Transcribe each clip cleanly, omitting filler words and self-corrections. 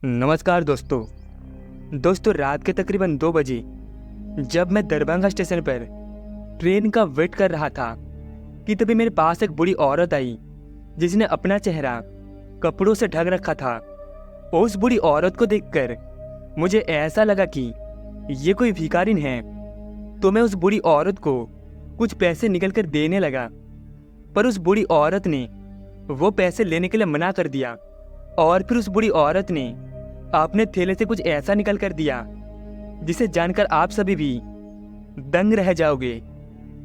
नमस्कार दोस्तों रात के तकरीबन 2 बजे जब मैं दरभंगा स्टेशन पर ट्रेन का वेट कर रहा था कि तभी मेरे पास एक बूढ़ी औरत आई जिसने अपना चेहरा कपड़ों से ढक रखा था। उस बूढ़ी औरत को देखकर मुझे ऐसा लगा कि ये कोई भिखारिन है, तो मैं उस बूढ़ी औरत को कुछ पैसे निकल कर देने लगा, पर उस बूढ़ी औरत ने वो पैसे लेने के लिए मना कर दिया। और फिर उस बूढ़ी औरत ने अपने थैले से कुछ ऐसा निकल कर दिया जिसे जानकर आप सभी भी दंग रह जाओगे।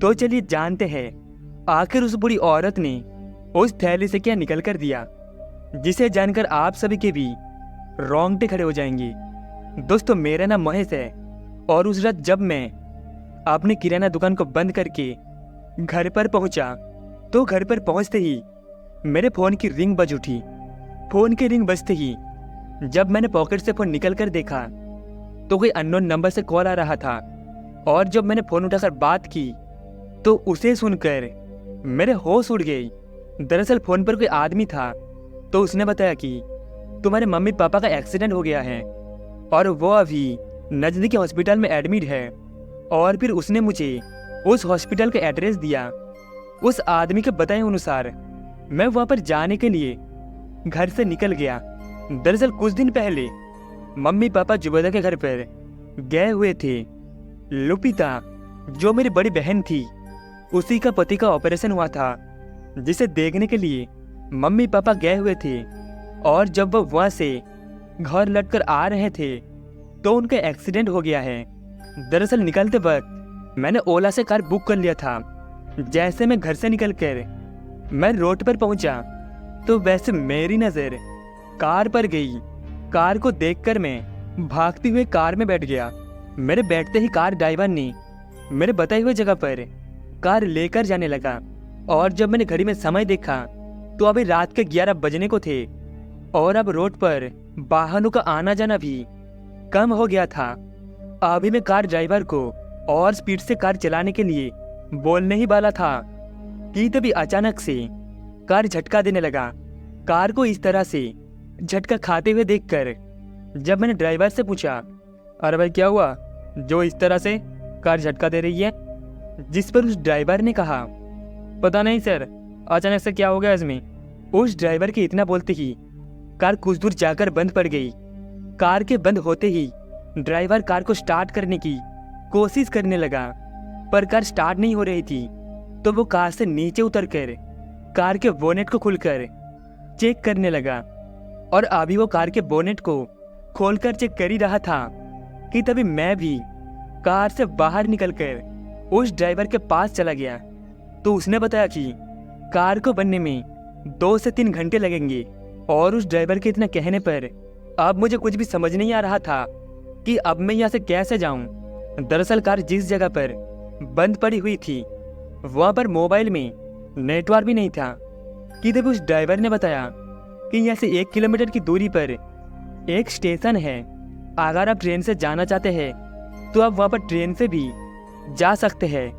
तो चलिए जानते हैं आखिर उस बूढ़ी औरत ने उस थैले से क्या निकल कर दिया, जिसे जानकर आप सभी के भी रोंगटे खड़े हो जाएंगे। दोस्तों, मेरा नाम महेश है और उस रात जब मैं अपनी किराना दुकान को बंद करके घर पर पहुंचा तो घर पर पहुंचते ही मेरे फ़ोन की रिंग बज उठी। फ़ोन की रिंग बजते ही जब मैंने पॉकेट से फ़ोन निकल कर देखा तो कोई अननोन नंबर से कॉल आ रहा था, और जब मैंने फ़ोन उठाकर बात की तो उसे सुनकर मेरे होश उड़ गई। दरअसल फ़ोन पर कोई आदमी था, तो उसने बताया कि तुम्हारे मम्मी पापा का एक्सीडेंट हो गया है और वो अभी नज़दीकी हॉस्पिटल में एडमिट है। और फिर उसने मुझे उस हॉस्पिटल का एड्रेस दिया। उस आदमी के बताए अनुसार मैं वहाँ पर जाने के लिए घर से निकल गया। दरअसल कुछ दिन पहले मम्मी पापा जुबैदा के घर पर गए हुए थे। लुपिता, जो मेरी बड़ी बहन थी, उसी का पति का ऑपरेशन हुआ था, जिसे देखने के लिए मम्मी पापा गए हुए थे। और जब वो वहाँ से घर लौटकर आ रहे थे तो उनका एक्सीडेंट हो गया है। दरअसल निकलते वक्त मैंने ओला से कार बुक कर लिया था। जैसे मैं घर से निकलकर मैं रोड पर पहुंचा तो वैसे मेरी नज़र कार पर गई। कार को देखकर मैं भागते हुए कार में बैठ गया। मेरे बैठते ही कार ड्राइवर ने मेरे बताई हुए जगह पर कार लेकर जाने लगा। और जब मैंने घड़ी में समय देखा तो अभी रात के 11 बजने को थे और अब रोड पर वाहनों का आना जाना भी कम हो गया था। अभी मैं कार ड्राइवर को और स्पीड से कार चलाने के लिए बोलने ही वाला था कि तभी अचानक से कार झटका देने लगा। कार को इस तरह से झटका खाते हुए देखकर जब मैंने ड्राइवर से पूछा, अरे भाई क्या हुआ जो इस तरह से कार झटका दे रही है, जिस पर उस ड्राइवर ने कहा, पता नहीं सर, अचानक से क्या हो गया इसमें। उस ड्राइवर के इतना बोलते ही कार कुछ दूर जाकर बंद पड़ गई। कार के बंद होते ही ड्राइवर कार को स्टार्ट करने की कोशिश करने लगा, पर कार स्टार्ट नहीं हो रही थी। तो वो कार से नीचे उतरकर कार के बोनेट को खोलकर चेक करने लगा। और अभी वो कार के बोनेट को खोलकर चेक कर ही रहा था कि तभी मैं भी कार से बाहर निकलकर उस ड्राइवर के पास चला गया। तो उसने बताया कि कार को बनने में 2 से 3 घंटे लगेंगे। और उस ड्राइवर के इतना कहने पर अब मुझे कुछ भी समझ नहीं आ रहा था कि अब मैं यहाँ से कैसे जाऊँ। दरअसल कार जिस जगह पर बंद पड़ी हुई थी वहाँ पर मोबाइल में नेटवर्क भी नहीं था कि तभी उस ड्राइवर ने बताया कि यहाँ से 1 किलोमीटर की दूरी पर एक स्टेशन है। अगर आप ट्रेन से जाना चाहते हैं तो आप वहाँ पर ट्रेन से भी जा सकते हैं,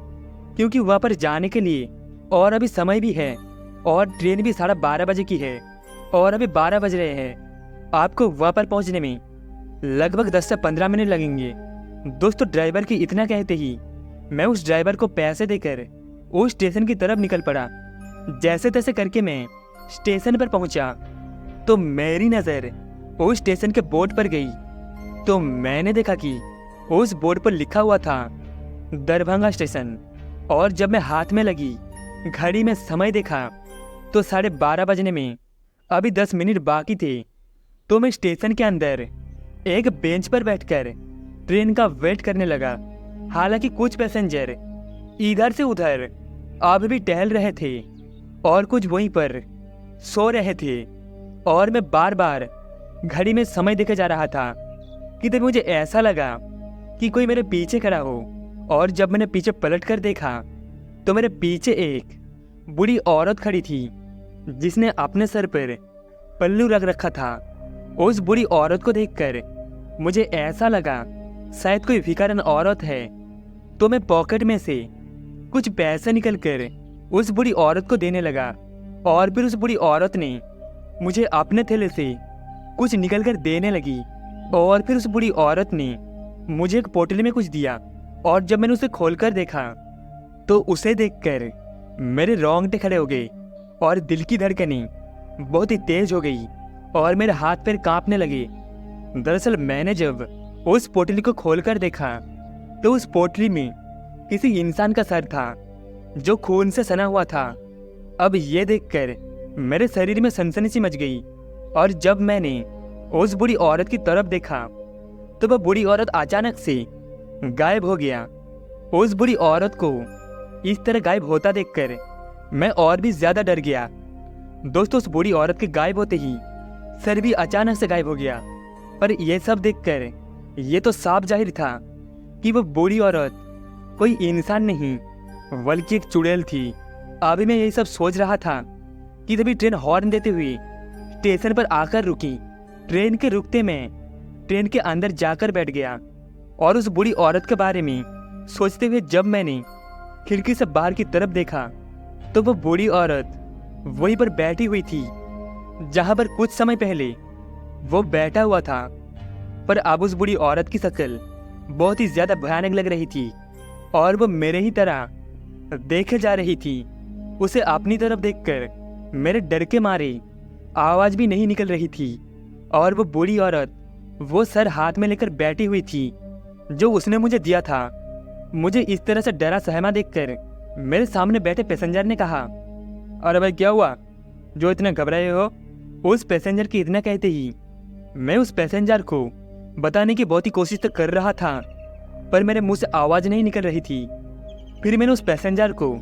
क्योंकि वहाँ पर जाने के लिए और अभी समय भी है और ट्रेन भी 12:30 बजे की है और अभी 12 बज रहे हैं। आपको वहाँ पर पहुँचने में लगभग 10 से 15 मिनट लगेंगे। दोस्तों, ड्राइवर की इतना कहते ही मैं उस ड्राइवर को पैसे देकर उस स्टेशन की तरफ निकल पड़ा। जैसे तैसे करके मैं स्टेशन पर पहुंचा तो मेरी नज़र उस स्टेशन के बोर्ड पर गई। तो मैंने देखा कि उस बोर्ड पर लिखा हुआ था दरभंगा स्टेशन। और जब मैं हाथ में लगी घड़ी में समय देखा तो 12:30 बजने में अभी 10 मिनट बाकी थे। तो मैं स्टेशन के अंदर एक बेंच पर बैठकर ट्रेन का वेट करने लगा। हालांकि कुछ पैसेंजर इधर से उधर अभी भी टहल रहे थे और कुछ वहीं पर सो रहे थे। और मैं बार बार घड़ी में समय देखे जा रहा था कि तब मुझे ऐसा लगा कि कोई मेरे पीछे खड़ा हो। और जब मैंने पीछे पलट कर देखा तो मेरे पीछे एक बूढ़ी औरत खड़ी थी जिसने अपने सर पर पल्लू रख रखा था। उस बूढ़ी औरत को देखकर मुझे ऐसा लगा शायद कोई भिखारन औरत है। तो मैं पॉकेट में से कुछ पैसे निकलकर उस बूढ़ी औरत को देने लगा। और फिर उस बूढ़ी औरत ने मुझे अपने थैले से कुछ निकल कर देने लगी और फिर उस बूढ़ी औरत ने मुझे एक पोटली में कुछ दिया और जब मैंने उसे खोलकर देखा तो उसे देखकर मेरे रोंगटे खड़े हो गए और दिल की धड़कनें बहुत ही तेज हो गई और मेरे हाथ पैर कांपने लगे। दरअसल मैंने जब उस पोटली को खोलकर देखा तो उस पोटली में किसी इंसान का सर था जो खून से सना हुआ था। अब ये देखकर मेरे शरीर में सनसनी सी मच गई और जब मैंने उस बूढ़ी औरत की तरफ देखा तो वह बूढ़ी औरत अचानक से गायब हो गया। उस बूढ़ी औरत को इस तरह गायब होता देखकर मैं और भी ज्यादा डर गया। दोस्तों, उस बूढ़ी औरत के गायब होते ही सर भी अचानक से गायब हो गया। पर यह सब देखकर ये तो साफ जाहिर था कि वह बूढ़ी औरत कोई इंसान नहीं बल्कि एक चुड़ैल थी। अभी मैं यही सब सोच रहा था कि तभी ट्रेन हॉर्न देते हुए स्टेशन पर आकर रुकी। ट्रेन के रुकते में ट्रेन के अंदर जाकर बैठ गया और उस बूढ़ी औरत के बारे में सोचते हुए जब मैंने खिड़की से बाहर की तरफ देखा तो वो बूढ़ी औरत वहीं पर बैठी हुई थी जहां पर कुछ समय पहले वो बैठा हुआ था। पर अब उस बूढ़ी औरत की शक्ल बहुत ही ज्यादा भयानक लग रही थी और वो मेरे ही तरह देखे जा रही थी। उसे अपनी तरफ देखकर मेरे डर के मारे आवाज भी नहीं निकल रही थी और वो बूढ़ी औरत वो सर हाथ में लेकर बैठी हुई थी जो उसने मुझे दिया था। मुझे इस तरह से डरा सहमा देखकर मेरे सामने बैठे पैसेंजर ने कहा, अरे भाई क्या हुआ जो इतना घबराए हो? उस पैसेंजर के इतना कहते ही मैं उस पैसेंजर को बताने की बहुत ही कोशिश तो कर रहा था पर मेरे मुंह से आवाज नहीं निकल रही थी। फिर मैंने उस पैसेंजर को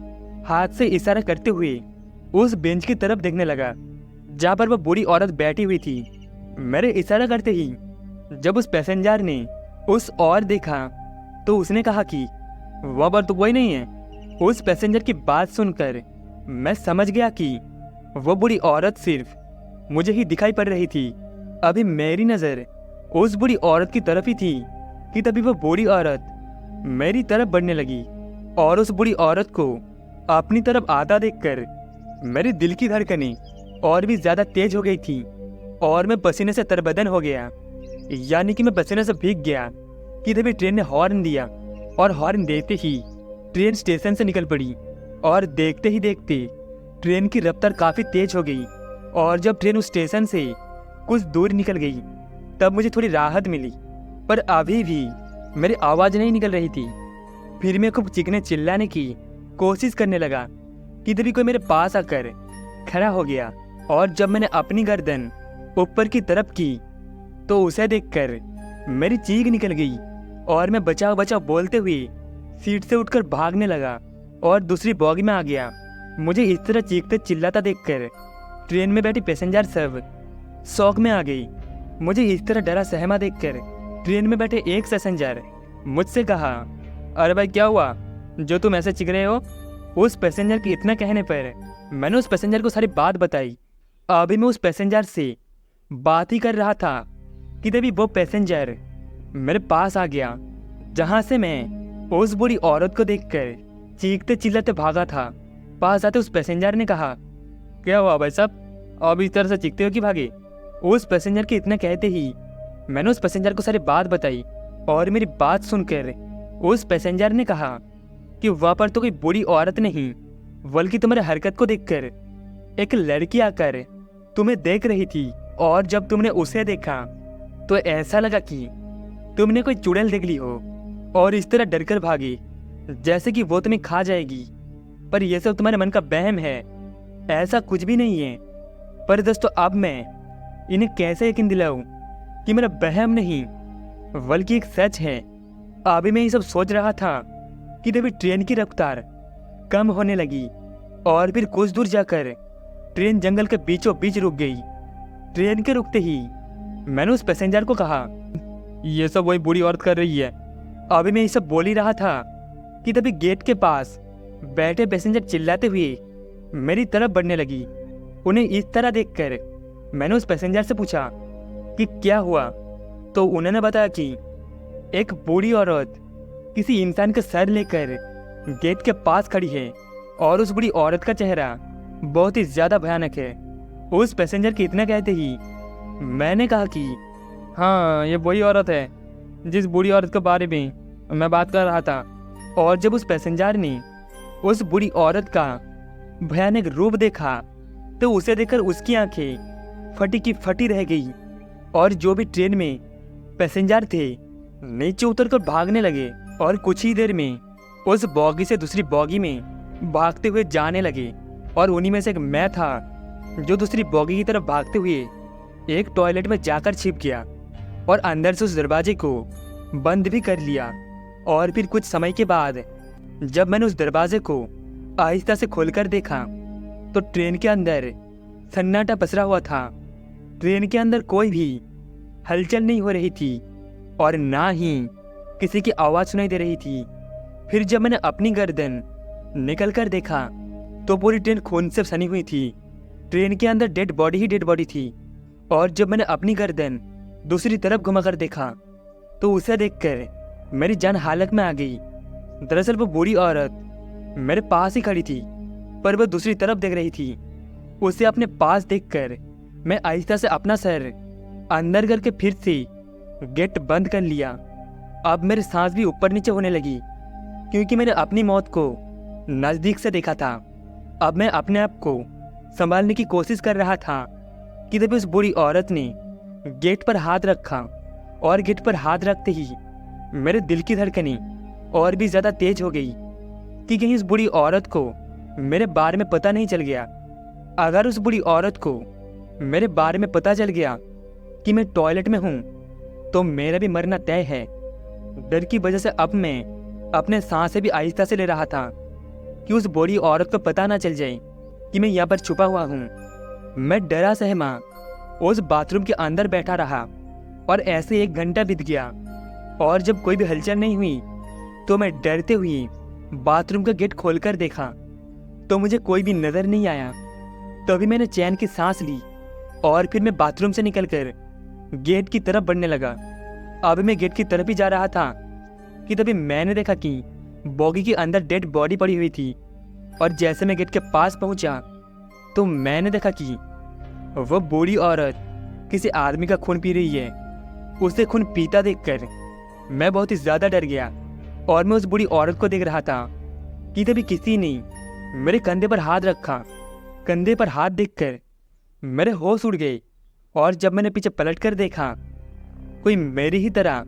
हाथ से इशारा करते हुए उस बेंच की तरफ देखने लगा जहाँ पर वह बूढ़ी औरत बैठी हुई थी। मेरे इशारा करते ही जब उस पैसेंजर ने उस और देखा तो उसने कहा कि वह पर तो कोई नहीं है। उस पैसेंजर की बात सुनकर मैं समझ गया कि वो बूढ़ी औरत सिर्फ मुझे ही दिखाई पड़ रही थी। अभी मेरी नज़र उस बूढ़ी औरत की तरफ ही थी कि तभी वो बूढ़ी औरत मेरी तरफ बढ़ने लगी और उस बूढ़ी औरत को अपनी तरफ आता देखकर मेरे दिल की धड़कनें और भी ज़्यादा तेज हो गई थी और मैं पसीने से तरबदन हो गया, यानी कि मैं पसीने से भीग गया कि तभी ट्रेन ने हॉर्न दिया और हॉर्न देते ही ट्रेन स्टेशन से निकल पड़ी और देखते ही देखते ट्रेन की रफ्तार काफ़ी तेज हो गई और जब ट्रेन उस स्टेशन से कुछ दूर निकल गई तब मुझे थोड़ी राहत मिली। पर अभी भी मेरी आवाज़ नहीं निकल रही थी। फिर मैं खूब चीखने चिल्लाने की कोशिश करने लगा कि तभी कोई मेरे पास आकर खड़ा हो गया और जब मैंने अपनी गर्दन ऊपर की तरफ की तो उसे देखकर मेरी चीख निकल गई और मैं बचाओ बचाओ बोलते हुए सीट से उठकर भागने लगा और दूसरी बॉगी में आ गया। मुझे इस तरह चीखते चिल्लाता देखकर ट्रेन में बैठी पैसेंजर सब शौक में आ गई। मुझे इस तरह डरा सहमा देखकर ट्रेन में बैठे एक पैसेंजर मुझसे कहा, अरे भाई क्या हुआ जो तुम ऐसे चीख रहे हो? उस पैसेंजर के इतना कहने पर मैंने उस पैसेंजर को सारी बात बताई। अभी मैं उस पैसेंजर से बात ही कर रहा था कि तभी वो पैसेंजर मेरे पास आ गया जहाँ से मैं उस बूढ़ी औरत को देखकर चीखते चिल्लाते भागा था। पास आते उस पैसेंजर ने कहा, क्या हुआ भाई साहब, अब इस तरह से चीखते हो कि भागे? उस पैसेंजर के इतना कहते ही मैंने उस पैसेंजर को सारी बात बताई और मेरी बात सुनकर उस पैसेंजर ने कहा कि वहाँ पर तो कोई बूढ़ी औरत नहीं बल्कि तुम्हारे हरकत को देखकर एक लड़की आकर तुम्हें देख रही थी और जब तुमने उसे देखा तो ऐसा लगा कि तुमने कोई चुड़ैल देख ली हो और इस तरह डरकर भागी जैसे कि वो तुम्हें खा जाएगी। पर यह सब तुम्हारे मन का वहम है, ऐसा कुछ भी नहीं है। पर दोस्तों अब मैं इन्हें कैसे यकीन दिलाऊं कि मेरा वहम नहीं बल्कि एक सच है। अभी मैं ये सब सोच रहा था कि तभी ट्रेन की रफ्तार कम होने लगी और फिर कुछ दूर जाकर ट्रेन जंगल के बीचों बीच रुक गई। ट्रेन के रुकते ही मैंने उस पैसेंजर को कहा, ये सब वही बूढ़ी औरत कर रही है। अभी मैं ये सब बोल ही रहा था कि तभी गेट के पास बैठे पैसेंजर चिल्लाते हुए मेरी तरफ बढ़ने लगी। उन्हें इस तरह देखकर मैंने उस पैसेंजर से पूछा कि क्या हुआ, तो उन्होंने बताया कि एक बूढ़ी औरत किसी इंसान का सर लेकर गेट के पास खड़ी है और उस बूढ़ी औरत का चेहरा बहुत ही ज़्यादा भयानक है। उस पैसेंजर के इतना कहते ही मैंने कहा कि हाँ, ये वही औरत है जिस बूढ़ी औरत के बारे में मैं बात कर रहा था। और जब उस पैसेंजर ने उस बूढ़ी औरत का भयानक रूप देखा तो उसे देखकर उसकी आंखें फटी की फटी रह गई। और जो भी ट्रेन में पैसेंजर थे नीचे उतरकर भागने लगे और कुछ ही देर में उस बॉगी से दूसरी बॉगी में भागते हुए जाने लगे। और उन्हीं में से एक मैं था जो दूसरी बॉगी की तरफ भागते हुए एक टॉयलेट में जाकर छिप गया और अंदर से उस दरवाजे को बंद भी कर लिया। और फिर कुछ समय के बाद जब मैंने उस दरवाजे को आहिस्ता से खोलकर देखा तो ट्रेन के अंदर सन्नाटा पसरा हुआ था। ट्रेन के अंदर कोई भी हलचल नहीं हो रही थी और ना ही किसी की आवाज़ सुनाई दे रही थी। फिर जब मैंने अपनी गर्दन निकल कर देखा तो पूरी ट्रेन खून से सनी हुई थी। ट्रेन के अंदर डेड बॉडी ही डेड बॉडी थी। और जब मैंने अपनी गर्दन दूसरी तरफ घुमाकर देखा तो उसे देखकर मेरी जान हालत में आ गई। दरअसल वो बूढ़ी औरत मेरे पास ही खड़ी थी पर वह दूसरी तरफ देख रही थी। उसे अपने पास देखकर मैं आहिस्ता से अपना सर अंदर करके फिर से गेट बंद कर लिया। अब मेरी सांस भी ऊपर नीचे होने लगी क्योंकि मैंने अपनी मौत को नज़दीक से देखा था। अब मैं अपने आप को संभालने की कोशिश कर रहा था कि तभी उस बूढ़ी औरत ने गेट पर हाथ रखा। और गेट पर हाथ रखते ही मेरे दिल की धड़कनें और भी ज़्यादा तेज हो गई कि कहीं उस बूढ़ी औरत को मेरे बारे में पता नहीं चल गया। अगर उस बूढ़ी औरत को मेरे बारे में पता चल गया कि मैं टॉयलेट में हूँ तो मेरा भी मरना तय है। डर की वजह से अब मैं अपने सांसें भी आहिस्ता से ले रहा था कि उस बूढ़ी औरत को पता ना चल जाए कि मैं यहाँ पर छुपा हुआ हूँ। मैं डरा सहमा उस बाथरूम के अंदर बैठा रहा और ऐसे 1 घंटा बीत गया। और जब कोई भी हलचल नहीं हुई तो मैं डरते हुए बाथरूम का गेट खोलकर देखा तो मुझे कोई भी नजर नहीं आया। तभी मैंने चैन की सांस ली और फिर मैं बाथरूम से निकलकर गेट की तरफ बढ़ने लगा। अब मैं गेट की तरफ ही जा रहा था कि तभी मैंने देखा कि बॉगी के अंदर डेड बॉडी पड़ी हुई थी। और जैसे मैं गेट के पास पहुंचा तो मैंने देखा कि वह बूढ़ी औरत किसी आदमी का खून पी रही है। उसे खून पीता देखकर मैं बहुत ही ज़्यादा डर गया और मैं उस बूढ़ी औरत को देख रहा था कि तभी किसी ने मेरे कंधे पर हाथ रखा। कंधे पर हाथ देखकर मेरे होश उड़ गए। और जब मैंने पीछे पलट कर देखा कोई मेरी ही तरह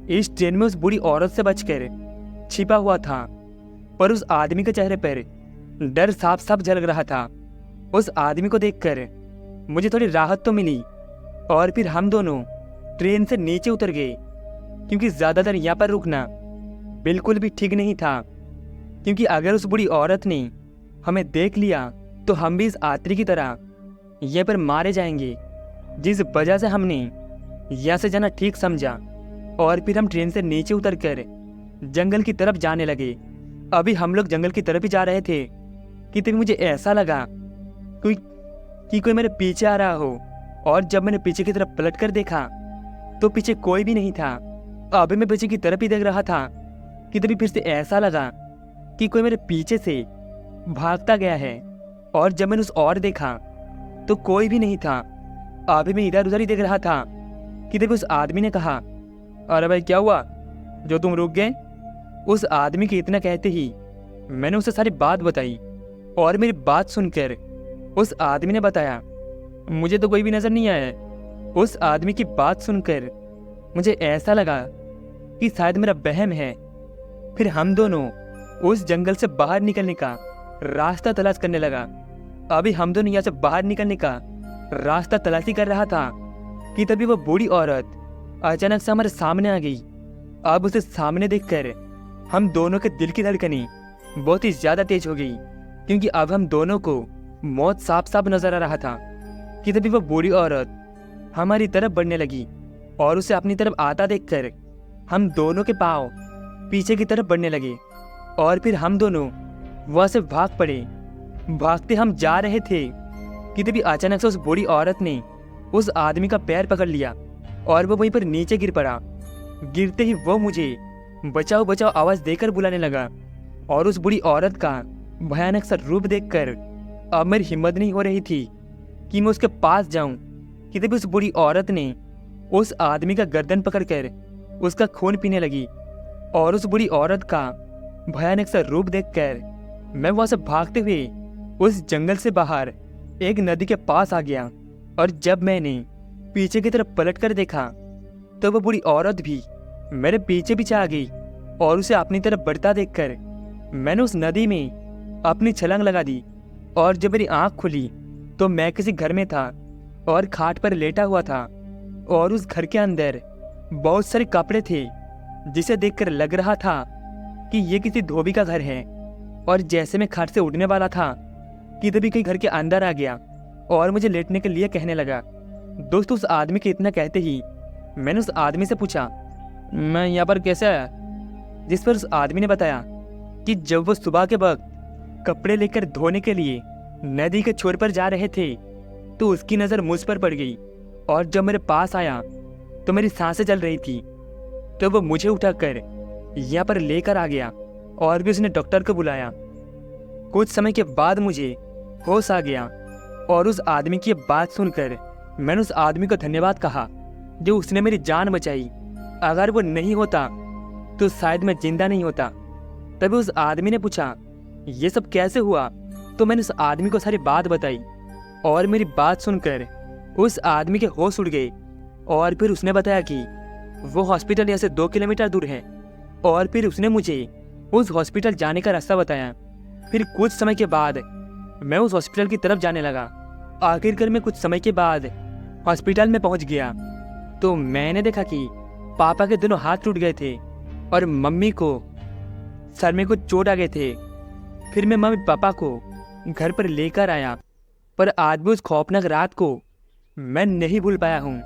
इस ट्रेन में उस बूढ़ी औरत से बचकर छिपा हुआ था। पर उस आदमी के चेहरे पर डर साफ साफ झलक रहा था। उस आदमी को देखकर मुझे थोड़ी राहत तो मिली। और फिर हम दोनों ट्रेन से नीचे उतर गए क्योंकि ज़्यादातर यहाँ पर रुकना बिल्कुल भी ठीक नहीं था। क्योंकि अगर उस बूढ़ी औरत ने हमें देख लिया तो हम भी इस आतरी की तरह यहाँ पर मारे जाएंगे। जिस वजह से हमने यहाँ से जाना ठीक समझा और फिर हम ट्रेन से नीचे उतरकर जंगल की तरफ जाने लगे। अभी हम लोग जंगल की तरफ ही जा रहे थे कि तभी मुझे ऐसा लगा कोई मेरे पीछे आ रहा हो। और जब मैंने पीछे की तरफ पलट कर देखा तो पीछे कोई भी नहीं था। अभी मैं पीछे की तरफ ही देख रहा था कि तभी फिर से ऐसा लगा कि कोई मेरे पीछे से भागता गया है। और जब मैंने उस ओर देखा तो कोई भी नहीं था। अभी मैं इधर उधर ही देख रहा था कि तभी उस आदमी ने कहा, अरे भाई क्या हुआ जो तुम रुक गए? उस आदमी के इतना कहते ही मैंने उसे सारी बात बताई। और मेरी बात सुनकर उस आदमी ने बताया, मुझे तो कोई भी नजर नहीं आया। उस आदमी की बात सुनकर मुझे ऐसा लगा कि शायद मेरा वहम है। फिर हम दोनों उस जंगल से बाहर निकलने का रास्ता तलाश करने लगा। अभी हम दोनों यहाँ से बाहर निकलने का रास्ता तलाशी कर रहा था कि तभी वो बूढ़ी औरत अचानक से हमारे सामने आ गई। अब उसे सामने देखकर हम दोनों के दिल की धड़कनें बहुत ही ज़्यादा तेज हो गई क्योंकि अब हम दोनों को मौत साफ साफ नजर आ रहा था कि तभी वो बूढ़ी औरत हमारी तरफ बढ़ने लगी। और उसे अपनी तरफ आता देखकर हम दोनों के पाँव पीछे की तरफ बढ़ने लगे। और फिर हम दोनों वहाँ से भाग पड़े। भागते हम जा रहे थे कि तभी अचानक से उस बूढ़ी औरत ने उस आदमी का पैर पकड़ लिया और वो वहीं पर नीचे गिर पड़ा। गिरते ही वो मुझे बचाओ बचाओ आवाज़ देकर बुलाने लगा। और उस बूढ़ी औरत का भयानक सा रूप देखकर अब मेरी हिम्मत नहीं हो रही थी कि मैं उसके पास जाऊं। कि तभी उस बूढ़ी औरत ने उस आदमी का गर्दन पकड़कर उसका खून पीने लगी। और उस बूढ़ी औरत का भयानक सा रूप देखकर मैं वहां से भागते हुए उस जंगल से बाहर एक नदी के पास आ गया। और जब मैंने पीछे की तरफ पलट कर देखा तो वह बूढ़ी औरत भी मेरे पीछे पीछे आ गई। और उसे अपनी तरफ बढ़ता देखकर मैंने उस नदी में अपनी छलांग लगा दी। और जब मेरी आंख खुली तो मैं किसी घर में था और खाट पर लेटा हुआ था। और उस घर के अंदर बहुत सारे कपड़े थे, जिसे देखकर लग रहा था कि ये किसी धोबी का घर है। और जैसे मैं खाट से उठने वाला था कि तभी कोई घर के अंदर आ गया और मुझे लेटने के लिए कहने लगा। दोस्तों, उस आदमी के इतना कहते ही मैंने उस आदमी से पूछा, मैं यहाँ पर कैसे आया? जिस पर उस आदमी ने बताया कि जब वो सुबह के वक्त कपड़े लेकर धोने के लिए नदी के छोर पर जा रहे थे तो उसकी नज़र मुझ पर पड़ गई। और जब मेरे पास आया तो मेरी सांसें जल रही थी। तो वो मुझे उठाकर यहाँ पर लेकर आ गया और भी उसने डॉक्टर को बुलाया। कुछ समय के बाद मुझे होश आ गया और उस आदमी की बात सुनकर मैंने उस आदमी को धन्यवाद कहा जो उसने मेरी जान बचाई। अगर वो नहीं होता तो शायद मैं जिंदा नहीं होता। तभी उस आदमी ने पूछा, ये सब कैसे हुआ? तो मैंने उस आदमी को सारी बात बताई और मेरी बात सुनकर उस आदमी के होश उड़ गए। और फिर उसने बताया कि वो हॉस्पिटल यहाँ से 2 किलोमीटर दूर है। और फिर उसने मुझे उस हॉस्पिटल जाने का रास्ता बताया। फिर कुछ समय के बाद मैं उस हॉस्पिटल की तरफ जाने लगा। आखिरकार मैं कुछ समय के बाद हॉस्पिटल में पहुंच गया तो मैंने देखा कि पापा के दोनों हाथ टूट गए थे और मम्मी को सर में कुछ चोट आ गए थे। फिर मैं मम्मी पापा को घर पर लेकर आया, पर आज भी उस खौफनाक रात को मैं नहीं भूल पाया हूँ।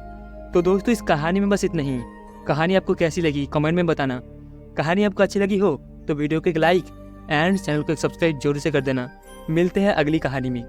तो दोस्तों, इस कहानी में बस इतना ही। कहानी आपको कैसी लगी कमेंट में बताना। कहानी आपको अच्छी लगी हो तो वीडियो को एक लाइक एंड चैनल को सब्सक्राइब जरूर से कर देना। मिलते हैं अगली कहानी में।